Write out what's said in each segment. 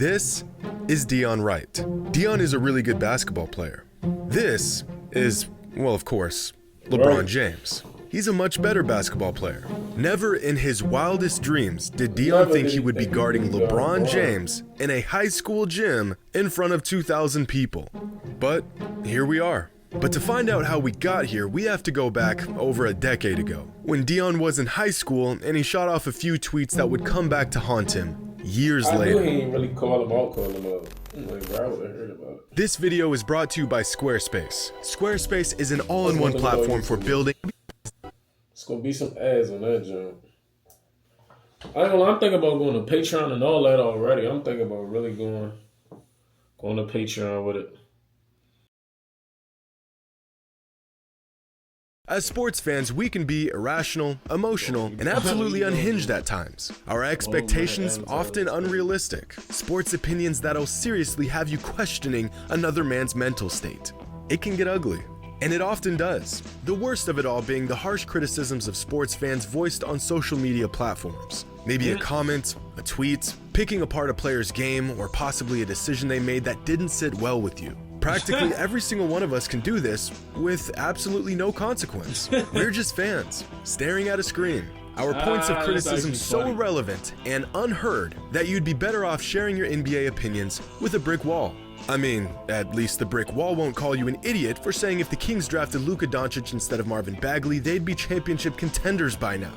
This is Dion Wright. Dion is a really good basketball player. This is, well, of course, LeBron James. He's a much better basketball player. Never in his wildest dreams did Dion think he would be guarding LeBron James in a high school gym in front of 2,000 people. But here we are. But to find out how we got here, we have to go back over a decade ago, when Dion was in high school and he shot off a few tweets that would come back to haunt him years later. I knew he didn't really call him out. Like, bro, I would have heard about it. This video is brought to you by Squarespace. Squarespace is an all-in-one platform for building. It's gonna be some ads on that joint. I'm thinking about going to Patreon and all that already. I'm thinking about really going to Patreon with it. As sports fans, we can be irrational, emotional, and absolutely unhinged at times. Our expectations often unrealistic. Sports opinions that'll seriously have you questioning another man's mental state. It can get ugly. And it often does. The worst of it all being the harsh criticisms of sports fans voiced on social media platforms. Maybe a comment, a tweet, picking apart a player's game, or possibly a decision they made that didn't sit well with you. Practically every single one of us can do this with absolutely no consequence. We're just fans, staring at a screen. Our points of criticism so irrelevant and unheard that you'd be better off sharing your NBA opinions with a brick wall. I mean, at least the brick wall won't call you an idiot for saying if the Kings drafted Luka Doncic instead of Marvin Bagley, they'd be championship contenders by now.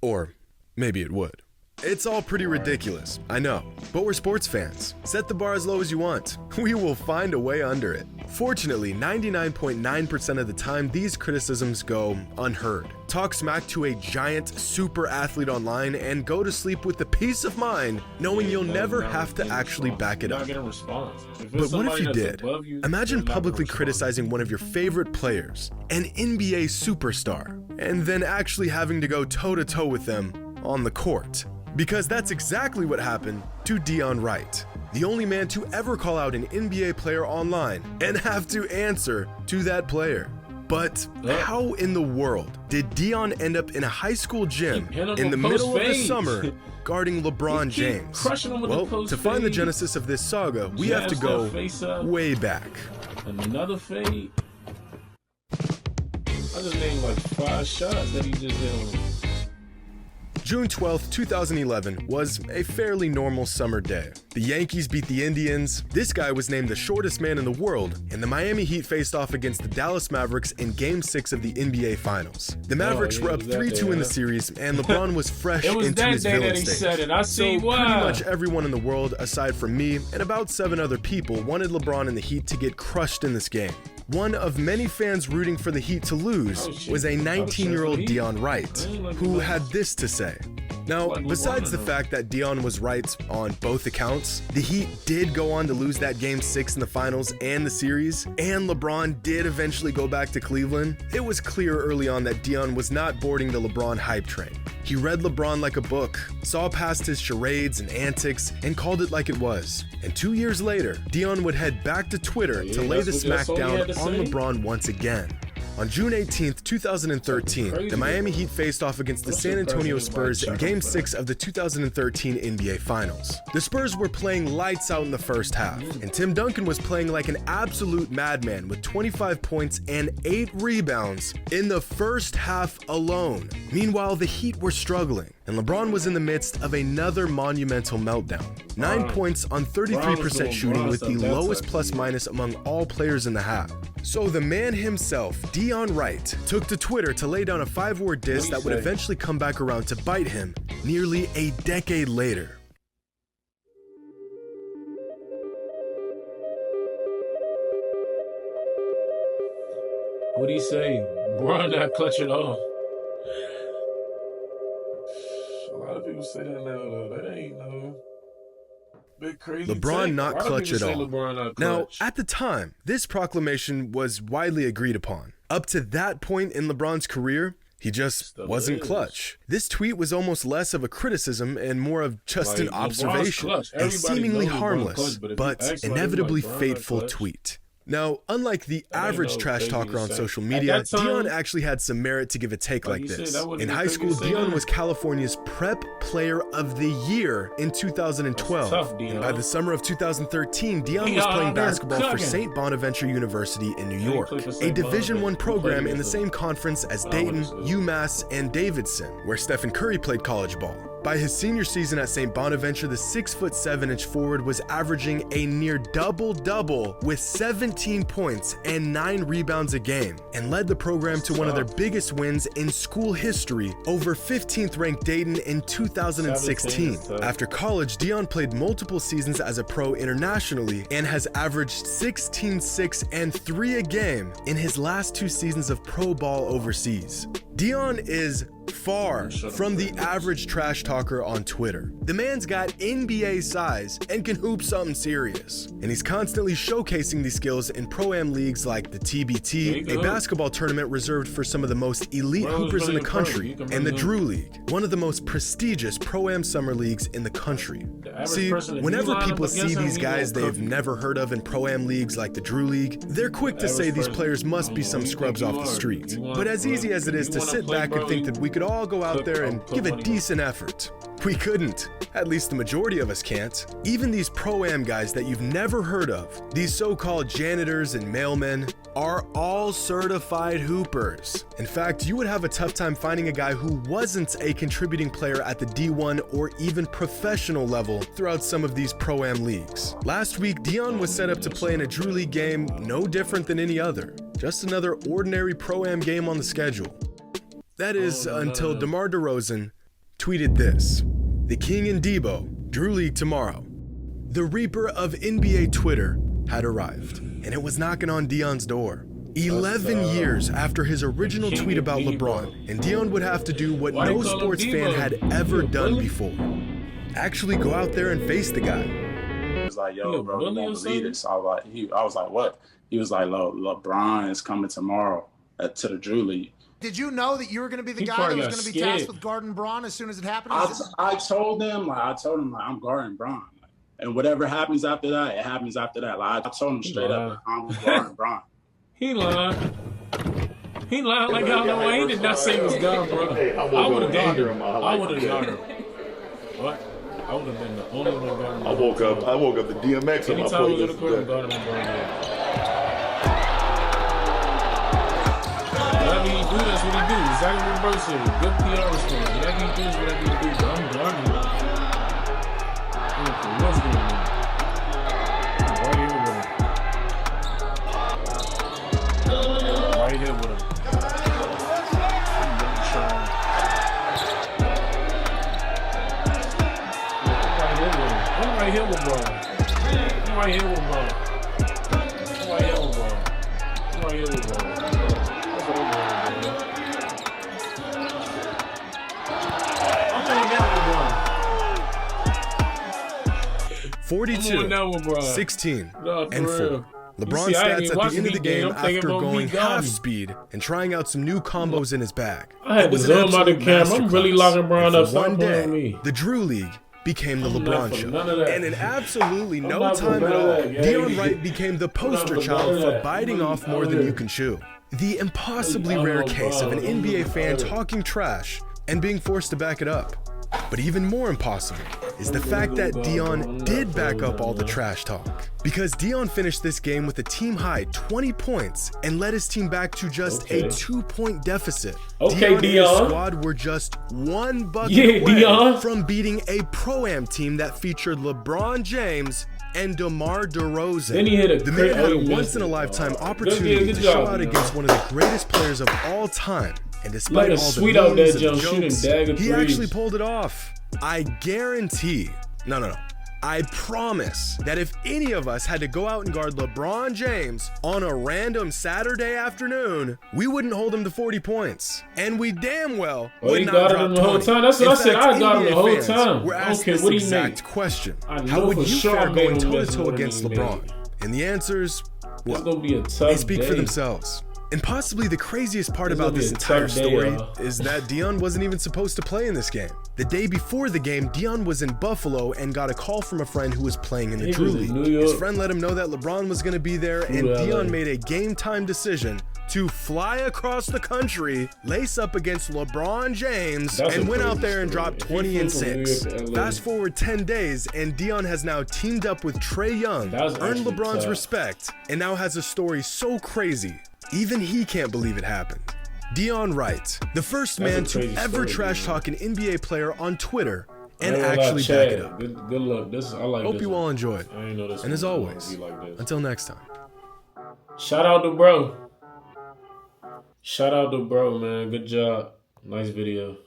Or maybe it would. It's all pretty ridiculous, I know, but we're sports fans. Set the bar as low as you want. We will find a way under it. Fortunately, 99.9% of the time, these criticisms go unheard. Talk smack to a giant super athlete online and go to sleep with the peace of mind knowing you'll never have to actually back it up. But what if you did? Imagine publicly criticizing one of your favorite players, an NBA superstar, and then actually having to go toe-to-toe with them on the court. Because that's exactly what happened to Dion Wright, the only man to ever call out an NBA player online and have to answer to that player. But how in the world did Dion end up in a high school gym in the middle of the summer guarding LeBron James? Well, to find the genesis of this saga, we have to go way back. Another fade. I just named like 5 shots that he just hit on him. June 12, 2011 was a fairly normal summer day. The Yankees beat the Indians, this guy was named the shortest man in the world, and the Miami Heat faced off against the Dallas Mavericks in Game 6 of the NBA Finals. The Mavericks were up 3-2 in the series, and LeBron was fresh into his villain stage. So pretty much everyone in the world, aside from me and about 7 other people, wanted LeBron and the Heat to get crushed in this game. One of many fans rooting for the Heat to lose was a 19-year-old Dion Wright, who had this to say. Now, besides the fact that Dion was right on both accounts, the Heat did go on to lose that Game 6 in the finals and the series, and LeBron did eventually go back to Cleveland. It was clear early on that Dion was not boarding the LeBron hype train. He read LeBron like a book, saw past his charades and antics, and called it like it was. And 2 years later, Dion would head back to Twitter to lay the smackdown on LeBron once again. On June 18, 2013, the Miami Heat faced off against the San Antonio Spurs in Game 6 of the 2013 NBA Finals. The Spurs were playing lights out in the first half, and Tim Duncan was playing like an absolute madman with 25 points and 8 rebounds in the first half alone. Meanwhile, the Heat were struggling, and LeBron was in the midst of another monumental meltdown. 9 points on 33% shooting with the lowest plus-minus among all players in the half. So the man himself, Dion Wright, took to Twitter to lay down a 5-word diss that would eventually come back around to bite him nearly a decade later. What'd he say? LeBron not clutch at all. A lot of people say that now, though. That ain't no big crazy LeBron not clutch at all. Clutch. Now, at the time, this proclamation was widely agreed upon. Up to that point in LeBron's career, he just wasn't clutch. This tweet was almost less of a criticism and more of just an observation, a seemingly harmless but inevitably fateful tweet. Now, unlike the average trash talker on social At media, that time, Dion actually had some merit to give a take like you said, this. that wasn't In the high thing school, to say Dion now. was California's Prep Player of the Year in 2012. That's tough, Dion. And by the summer of 2013, Dion was Dion, playing they're basketball for cooking. St. Bonaventure University in New he York, played for a St. Division I Bonaventure. program He in the played same conference as when I went Dayton, to school. UMass, and Davidson, where Stephen Curry played college ball. By his senior season at St. Bonaventure, the 6'7" forward was averaging a near double-double with 17 points and 9 rebounds a game, and led the program to one of their biggest wins in school history over 15th ranked Dayton in 2016. 17 is tough. After college, Dion played multiple seasons as a pro internationally and has averaged 16, 6, and 3 a game in his last 2 seasons of pro ball overseas. Dion is far from the average trash talker on Twitter. The man's got NBA size and can hoop something serious. And he's constantly showcasing these skills in pro-am leagues like the TBT, a basketball tournament reserved for some of the most elite hoopers in the country, and the Drew League, one of the most prestigious pro-am summer leagues in the country. See, whenever people see these guys they've never heard of in pro-am leagues like the Drew League, they're quick to say these players must be some scrubs off the street. But as easy as it is to sit back and think that we could all go out there and give a decent effort, we couldn't. At least the majority of us can't. Even these pro-am guys that you've never heard of, these so-called janitors and mailmen, are all certified hoopers. In fact, you would have a tough time finding a guy who wasn't a contributing player at the D1 or even professional level throughout some of these pro-am leagues. Last week, Dion was set up to play in a Drew League game no different than any other. Just another ordinary pro-am game on the schedule. That is until DeMar DeRozan tweeted this: "The King and Debo, Drew League tomorrow." The Reaper of NBA Twitter had arrived, and it was knocking on Dion's door. 11 years after his original tweet about LeBron, and Dion would have to do what no sports fan had ever done before. Actually go out there and face the guy. He was like, "Yo, bro, you won't believe this." I was like, "What?" He was like, LeBron is coming tomorrow to the Drew League." Did you know that you were going to be the guy that was going to be tasked with guarding Braun as soon as it happened? I told him, I'm guarding Braun. And whatever happens after that, it happens after that. Like, I told him straight up, I'm guarding Braun. He lied. He lied like I don't know why he did not say he was gone, bro. Hey, I would have guarded him. I would have guarded him. What? I would have been the only one guarding him. I woke up the DMX on my Anytime we go to plate court, I'm yesterday. guarding him, whatever he do, that's what he do. Exactly what bro said. Good PR response. Whatever he do is whatever he do. But I'm guarding him. I don't care what's going on. I'm right here with him. Right here with him. I'm right here with bro. I'm right here with bro. I'm right here with bro. I'm right here with bro. That's what I'm doing, bro. I'm on that with bro. 42, 16, No, for and 4. real. LeBron You see, I ain't stats even at the watching end of the the game. game I'm thinking after about going me half guarding. speed and trying out some new combos in his bag. I had It to was an zoom out the absolute camera. I'm really masterclass. locking Braun And up. for Stop one playing day, with me. the Drew League became the I'm not LeBron for show. none of that. And in absolutely I'm no not for time at none of all, that, yeah. Dion Wright became the poster for child none of for that. biting off more than you can chew. The impossibly rare case of an NBA fan talking trash and being forced to back it up. But even more impossible is the fact that Dion did back up all the trash talk. Because Dion finished this game with a team-high 20 points and led his team back to just a 2-point deficit. Okay, Dion and his Dion. squad were just one bucket away Dion. from beating a Pro-Am team that featured LeBron James and DeMar DeRozan. Then he hit a The man had a great- once-in-a-lifetime opportunity good to job, show out Dion. against one of the greatest players of all time. And despite Look at all the Sweet out memes there, and Joe, shooting jokes, dagger he threes. actually pulled it off. I guarantee, no, I promise that if any of us had to go out and guard LeBron James on a random Saturday afternoon, we wouldn't hold him to 40 points. And we damn well Well, would he not guarded drop him the whole 20. time. That's what In I said. fact, I guarded him the NBA whole fans time. were I don't asked care this what he exact make. question. I How know would for you sure fare I made going him miss toe-to-toe more than against he made. LeBron? And the answers, It's well, gonna be a tough they speak for day. themselves. And possibly the craziest part It's about gonna be this a entire tough day, story y'all. is that Dion wasn't even supposed to play in this game. The day before the game, Dion was in Buffalo and got a call from a friend who was playing in the He Drew was in League. New York. His friend let him know that LeBron was going to be there, and LA. Dion made a game-time decision to fly across the country, lace up against LeBron James, That's and a went out crazy there and story. dropped If he 20 flew and from New York 6. to LA. Fast forward 10 days, and Dion has now teamed up with Trae Young, That was earned actually LeBron's tough. respect, and now has a story so crazy, even he can't believe it happened. Dion writes, the first That's a man to crazy ever story, trash man. talk an NBA player on Twitter and I ain't gonna lie, actually Chad, back it up. Good luck. I like Hope this you one. all enjoyed. I ain't know this And one as was gonna always, be like this. until next time. Shout out to bro. Shout out to bro, man. Good job. Nice video.